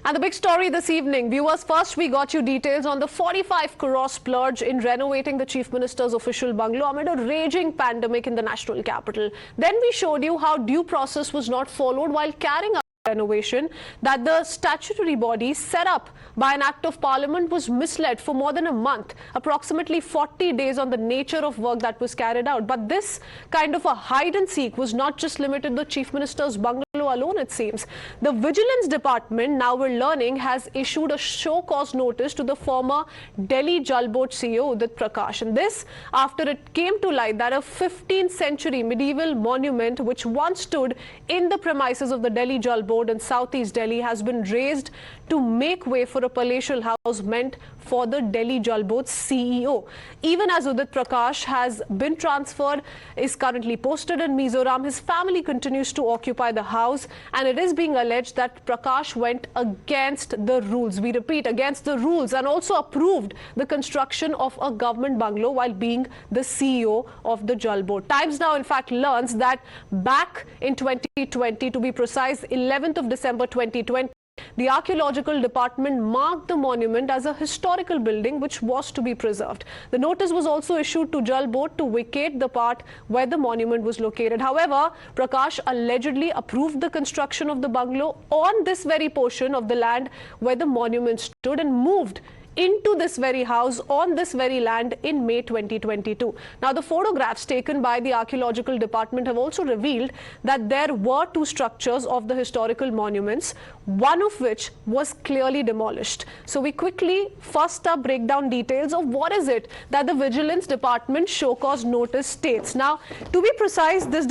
And the big story this evening, viewers, first we got you details on the 45 crore splurge in renovating the Chief Minister's official bungalow amid a raging pandemic in the national capital. Then we showed you how due process was not followed while carrying out renovation, that the statutory body set up by an act of parliament was misled for more than a month, approximately 40 days on the nature of work that was carried out. But this kind of a hide and seek was not just limited to the Chief Minister's bungalow alone, it seems. The Vigilance Department, now we're learning, has issued a show cause notice to the former Delhi Jal Board CEO Udit Prakash. And this after it came to light that a 15th century medieval monument which once stood in the premises of the Delhi Jal Board in Southeast Delhi has been razed to make way for a palatial house meant for the Delhi Jal Board CEO. Even as Udit Prakash has been transferred, is currently posted in Mizoram, his family continues to occupy the house, and it is being alleged that Prakash went against the rules. We repeat, against the rules, and also approved the construction of a government bungalow while being the CEO of the Jal Board. Times Now, in fact, learns that back in 2020, to be precise, 11th of December 2020, the Archaeological Department marked the monument as a historical building which was to be preserved. The notice was also issued to Jal Board to vacate the part where the monument was located. However, Prakash allegedly approved the construction of the bungalow on this very portion of the land where the monument stood and moved into this very house on this very land in May 2022. Now, the photographs taken by the Archaeological Department have also revealed that there were two structures of the historical monuments, one of which was clearly demolished. So we quickly first up break down details of what is it that the Vigilance Department show cause notice states. Now, to be precise, this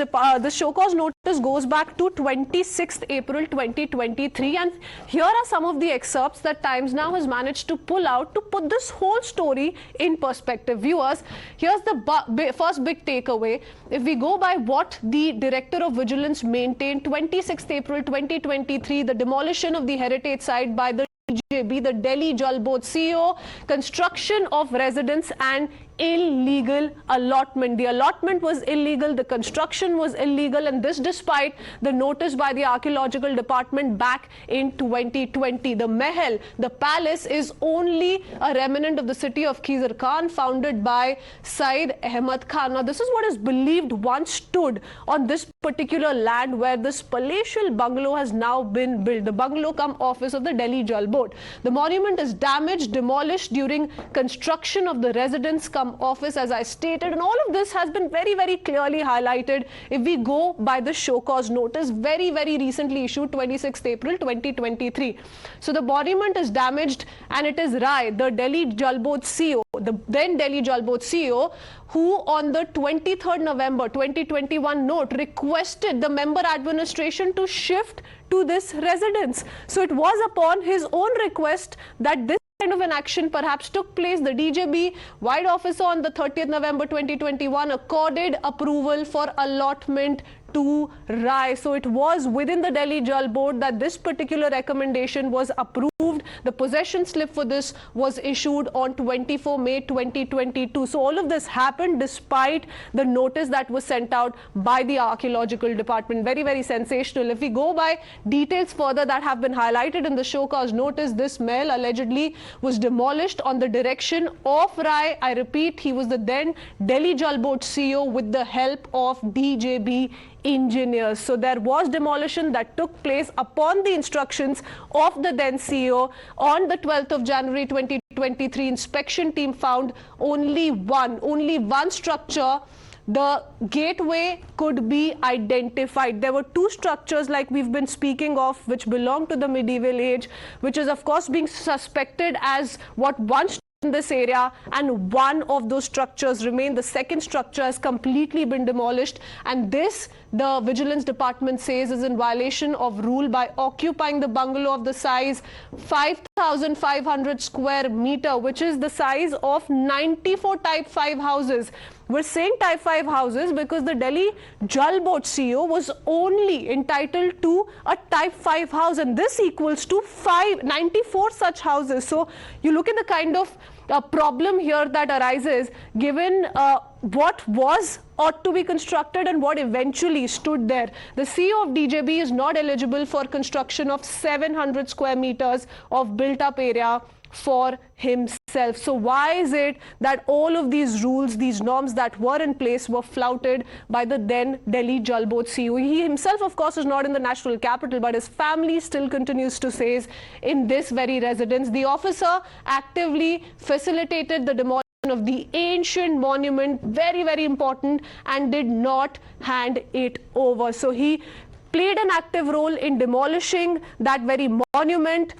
show cause notice goes back to 26th April 2023, and here are some of the excerpts that Times Now has managed to pull out to put this whole story in perspective. Viewers, here's the first big takeaway. If we go by what the Director of Vigilance maintained, 26th April 2023, the demolition of the heritage site by the DJB, the Delhi Jal Board CEO, construction of residence and illegal allotment. The allotment was illegal, the construction was illegal, and this despite the notice by the Archaeological Department back in 2020. The Mahal, the palace, is only a remnant of the city of Khizr Khan, founded by Said Ahmad Khan. Now, this is what is believed once stood on this particular land where this palatial bungalow has now been built, the bungalow cum office of the Delhi Jal Board. The monument is damaged, demolished during construction of the residence cum office, as I stated, and all of this has been very, very clearly highlighted if we go by the show cause notice very, very recently issued 26th April 2023. So the monument is damaged, and it is Rai, the Delhi Jal Board CEO, the then Delhi Jal Board CEO, who on the 23rd November 2021 note requested the member administration to shift to this residence. So it was upon his own request that this kind of an action perhaps took place. The DJB wide officer on the 30th November 2021 accorded approval for allotment to Rai. So it was within the Delhi Jal Board that this particular recommendation was approved. The possession slip for this was issued on 24 May 2022. So all of this happened despite the notice that was sent out by the Archaeological Department. Very, very sensational. If we go by details further that have been highlighted in the show cause notice, this mill allegedly was demolished on the direction of Rai. I repeat, he was the then Delhi Jal Board CEO with the help of DJB engineers. So there was demolition that took place upon the instructions of the then CEO. On the 12th of January 2023, inspection team found only one structure. The gateway could be identified. There were two structures, like we've been speaking of, which belong to the medieval age, which is of course being suspected as what once in this area, and one of those structures remain. The second structure has completely been demolished, and this, the Vigilance Department says, is in violation of rule by occupying the bungalow of the size 5,500 square meter, which is the size of 94 type 5 houses. We're saying type 5 houses because the Delhi Jal Board CEO was only entitled to a type 5 house, and this equals to 94 such houses. So you look at the kind of problem here that arises given what was ought to be constructed and what eventually stood there. The CEO of DJB is not eligible for construction of 700 square meters of built-up area for himself. So why is it that all of these rules, these norms that were in place were flouted by the then Delhi Jal Board CEO? He himself, of course, is not in the national capital, but his family still continues to stay in this very residence. The officer actively facilitated the demolition of the ancient monument, very, very important, and did not hand it over. So he played an active role in demolishing that very monument,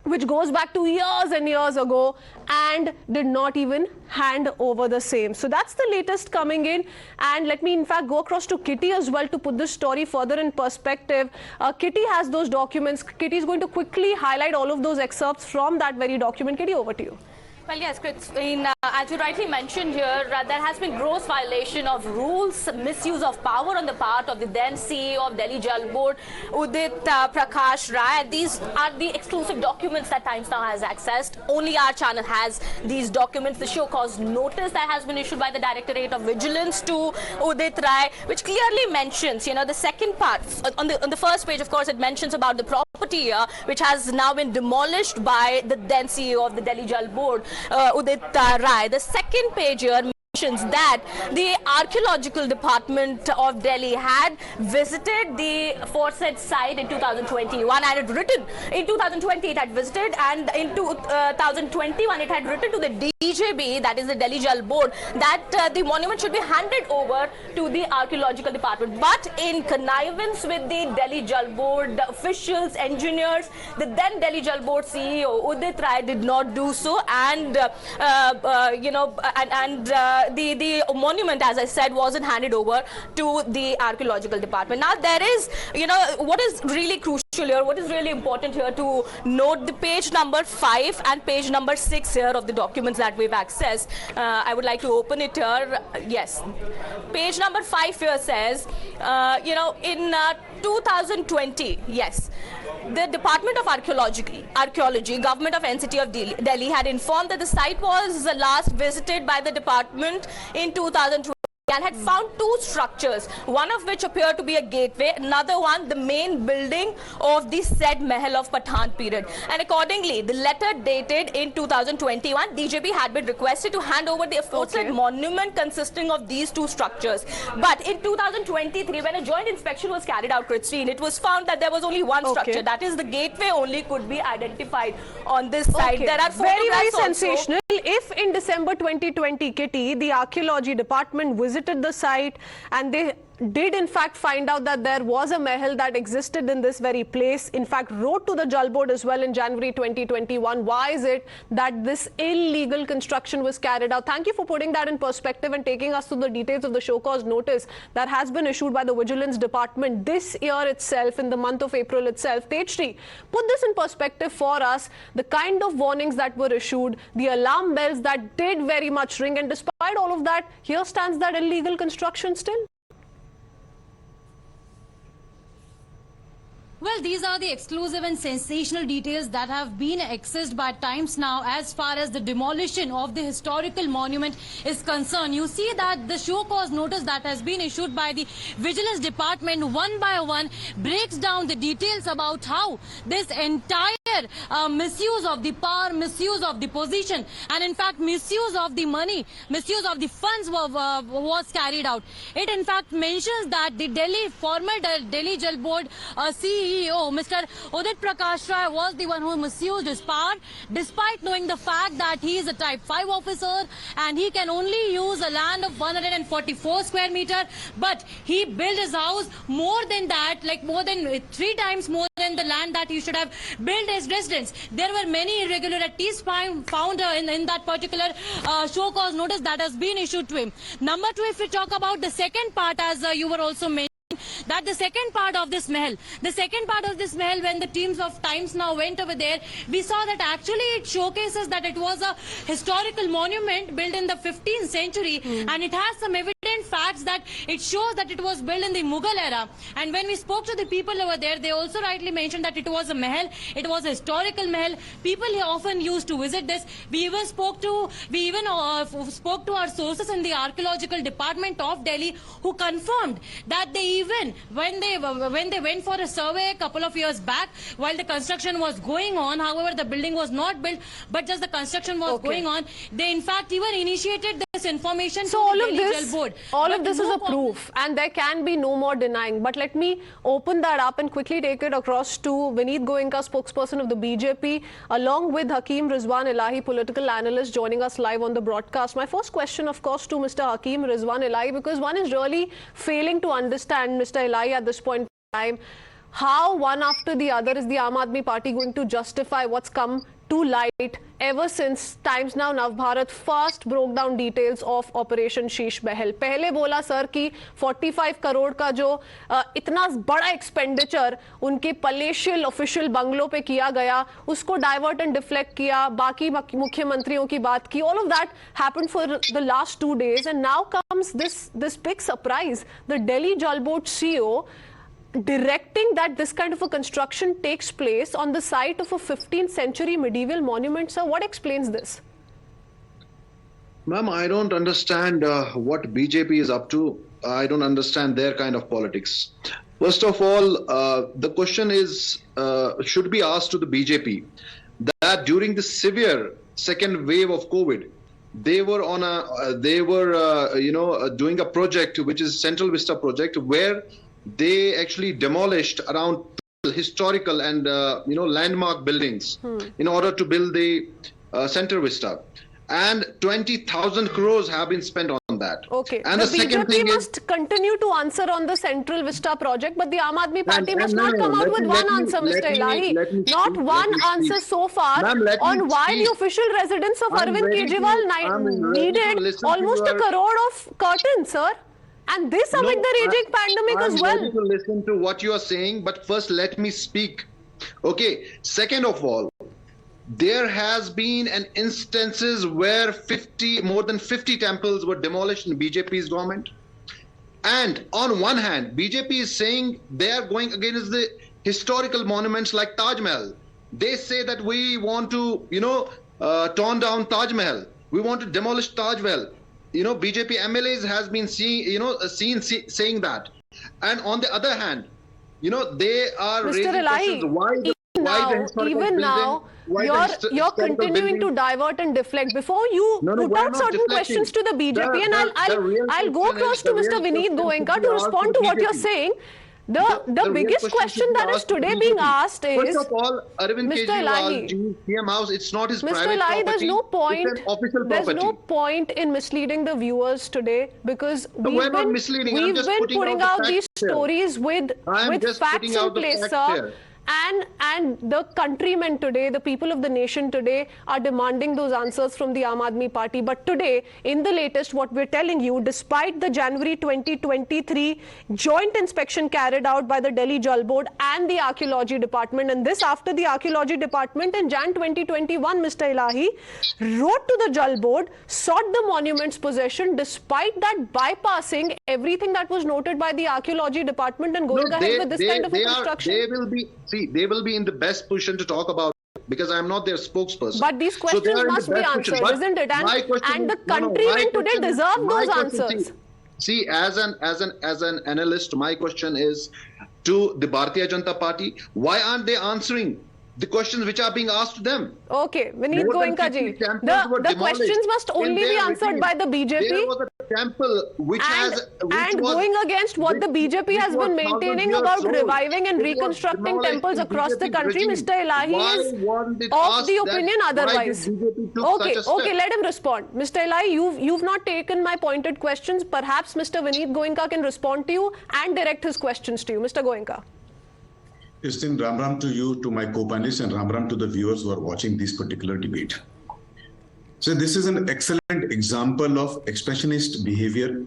which goes back to years and years ago, and did not even hand over the same. So that's the latest coming in. And let me in fact go across to Kitty as well to put this story further in perspective. Kitty has those documents. Kitty is going to quickly highlight all of those excerpts from that very document. Kitty, over to you. Well, yes, Kritsween, as you rightly mentioned here, there has been gross violation of rules, misuse of power on the part of the then CEO of Delhi Jal Board, Udit, Prakash, Rai. These are the exclusive documents that Times Now has accessed. Only our channel has these documents. The show cause notice that has been issued by the Directorate of Vigilance to Udit Rai, which clearly mentions, the second part. On the first page, of course, it mentions about the property here, which has now been demolished by the then CEO of the Delhi Jal Board, Udit Rai. The second page here mentions that the archaeological department of Delhi had visited the aforesaid site in 2021 and it written in 2020 it had visited, and in 2021 it had written to the DJB, that is the Delhi Jal Board, that the monument should be handed over to the archaeological department. But in connivance with the Delhi Jal Board officials, engineers, the then Delhi Jal Board CEO Udit Rai did not do so, and the monument, as I said, wasn't handed over to the archaeological department. Now there is, what is really crucial here, what is really important here to note, the page number 5 and page number 6 here of the documents that we've accessed. I would like to open it here. Yes. Page number 5 here says, in 2020, yes, the Department of Archaeology, Government of NCT of Delhi had informed that the site was last visited by the department in 2020 and had found two structures, one of which appeared to be a gateway, another one the main building of the said Mahal of Pathan period. And accordingly, the letter dated in 2021, DJB had been requested to hand over the aforesaid monument consisting of these two structures. But in 2023, when a joint inspection was carried out, Kritsween, it was found that there was only one structure, that is the gateway only could be identified on this site. There are very, very sensational. If in December 2020, Kitty, the archaeology department visited the site and they did in fact find out that there was a mahal that existed in this very place, in fact wrote to the Jal Board as well in January 2021, why is it that this illegal construction was carried out? Thank you for putting that in perspective and taking us through the details of the show cause notice that has been issued by the Vigilance Department this year itself, in the month of April itself. Tajshree, put this in perspective for us, the kind of warnings that were issued, the alarm bells that did very much ring, and despite all of that, here stands that illegal construction still. Well, these are the exclusive and sensational details that have been accessed by Times Now as far as the demolition of the historical monument is concerned. You see that the show cause notice that has been issued by the Vigilance Department one by one breaks down the details about how this entire misuse of the power, misuse of the position, and in fact misuse of the money, misuse of the funds was carried out. It in fact mentions that the former Delhi Jal Board CEO, Mr. Udit Prakash Rai, was the one who misused his power, despite knowing the fact that he is a Type 5 officer and he can only use a land of 144 square meter, but he built his house more than that, like more than 3 times more than the land that he should have built his residence. There were many irregularities found in that particular show cause notice that has been issued to him. Number 2, if we talk about the second part, as you were also mentioning, that the second part of this mahal, when the teams of Times Now went over there, we saw that actually it showcases that it was a historical monument built in the 15th century and it has some evident facts that it shows that it was built in the Mughal era. And when we spoke to the people over there, they also rightly mentioned that it was a mahal, it was a historical mahal. People here often used to visit this. We even spoke to our sources in the archaeological department of Delhi, who confirmed that they even, when they went for a survey a couple of years back, while the construction was going on, however, the building was not built, but just the construction was going on, they in fact even initiated this information so to all the of Delhi this, Jal board. all of this is a proof, and there can be no more denying. But let me open that up and quickly take it across to Vineet Goenka, spokesperson of the BJP, along with Hakim Rizwan Illahi, political analyst, joining us live on the broadcast. My first question, of course, to Mr. Hakim Rizwan Illahi, because one is really failing to understand, Mr. Illahi, at this point in time, how one after the other is the Aam Aadmi Party going to justify what's come to light ever since times now Navbharat first broke down details of Operation Sheeshmahal. पहले बोला sir कि 45 करोड़ का जो इतना बड़ा expenditure उनके palatial official बंगलों पे किया गया, उसको डाइवर्ट एंड डिफ्लेक्ट किया, बाकी मुख्यमंत्रियों की बात की. All of that happened for the last 2 days, and now comes this big surprise. The Delhi Jal Board CEO directing that this kind of a construction takes place on the site of a 15th century medieval monument. Sir, what explains this? Ma'am, I don't understand what BJP is up to. I don't understand their kind of politics. First of all, the question is should be asked to the BJP that during the severe second wave of COVID, they were on doing a project which is Central Vista project, where they actually demolished around historical and landmark buildings in order to build the Central Vista, and 20,000 crores have been spent on that. Okay, and the second BJP thing must continue to answer on the Central Vista project, but the Aam Aadmi Party must not come out with one answer, Mr. Illahi. Not one answer so far on why the official residence of Arvind Kejriwal needed almost a crore of curtains, sir. And this amid the raging pandemic as well. I'm ready to listen to what you are saying, but first let me speak. Okay. Second of all, there has been an instances where more than 50 temples were demolished in BJP's government. And on one hand, BJP is saying they are going against the historical monuments like Taj Mahal. They say that we want to, torn down Taj Mahal. We want to demolish Taj Mahal. BJP MLAs has been saying that. And on the other hand, they are raising questions why you're continuing to divert and deflect. Before you put out certain questions to the BJP, and I'll go across to Mr. Vineet Goenka to respond to what you're saying. The biggest question that is today being asked is, first of all, Arvind Kejriwal, PM House, it's not his private property. There's no point. It's an official There's property. no point in misleading the viewers today, because we're not misleading. we've been putting out these stories with facts in place, sir. And the countrymen today, the people of the nation today, are demanding those answers from the Aam Aadmi Party. But today, in the latest, what we're telling you, despite the January 2023 joint inspection carried out by the Delhi Jal Board and the Archaeology Department, and this after the Archaeology Department in Jan 2021, Mr. Illahi, wrote to the Jal Board, sought the monument's possession, despite that bypassing everything that was noted by the Archaeology Department and going ahead with this kind of construction. They will be in the best position to talk about it, because I'm not their spokesperson. But these questions must be answered, isn't it? And the countrymen today deserve those answers. See, as an analyst, my question is to the Bharatiya Janata Party: why aren't they answering the questions which are being asked to them? Okay, Vineet Goenka ji, the questions must only be answered by the BJP. There was a temple which going against what the BJP has been maintaining about reviving and reconstructing temples across the country. Mr. Illahi is of the opinion otherwise. Okay, let him respond. Mr. Illahi, you've not taken my pointed questions. Perhaps Mr. Vineet Goenka can respond to you and direct his questions to you. Mr. Goenka. Christine, Ram Ram to you, to my co-panelists, and Ram Ram to the viewers who are watching this particular debate. So this is an excellent example of expressionist behavior,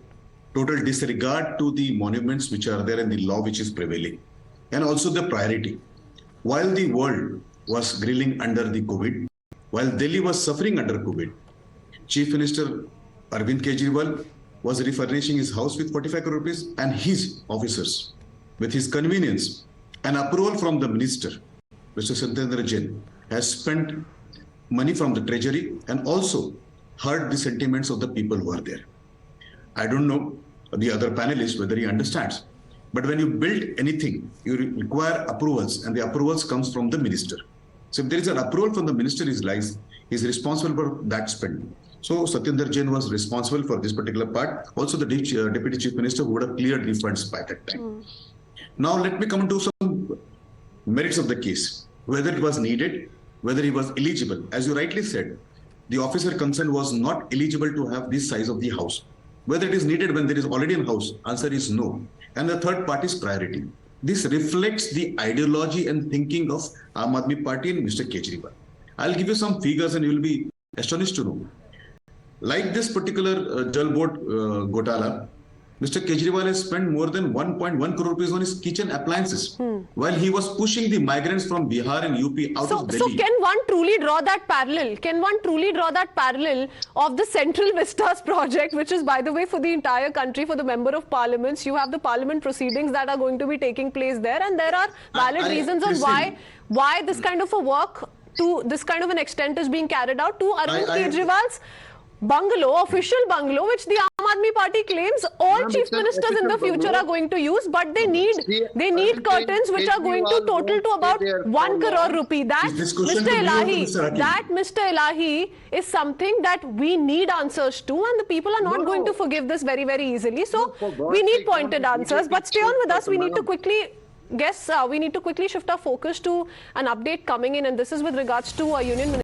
total disregard to the monuments which are there and the law which is prevailing, and also the priority. While the world was grilling under the COVID, while Delhi was suffering under COVID, Chief Minister Arvind Kejriwal was refurnishing his house with 45 crore rupees, and his officers, with his convenience and approval from the minister, Mr. Satyendra Jain, has spent money from the treasury and also heard the sentiments of the people who are there. I don't know the other panelist whether he understands, but when you build anything, you require approvals, and the approvals comes from the minister. So if there is an approval from the minister, he is responsible for that spend. So Satyendra Jain was responsible for this particular part. Also the Deputy Chief Minister who would have cleared the funds by that time. Now let me come to some merits of the case. Whether it was needed, whether he was eligible. As you rightly said, the officer concerned was not eligible to have this size of the house. Whether it is needed when there is already a house, answer is no. And the third part is priority. This reflects the ideology and thinking of Aam Aadmi Party and Mr. Kejriwal. I'll give you some figures and you will be astonished to know. Like this particular Jal Board Gotala, Mr. Kejriwal has spent more than 1.1 crore rupees on his kitchen appliances while he was pushing the migrants from Bihar and UP out of Delhi. So can one truly draw that parallel? Can one truly draw that parallel of the Central Vistas project, which is, by the way, for the entire country, for the Member of Parliaments? You have the Parliament proceedings that are going to be taking place there, and there are valid reasons on why this kind of a work to this kind of an extent is being carried out to Arvind Kejriwal's bungalow, official bungalow, which the Aam Aadmi Party claims all chief ministers in the future are going to use, but they need curtains which are going to total to about 1 crore rupee. That, Mr. Illahi, is something that we need answers to, and the people are not going to forgive this very, very easily. So we need pointed answers. But stay on with us. We need to quickly shift our focus to an update coming in, and this is with regards to Union Minister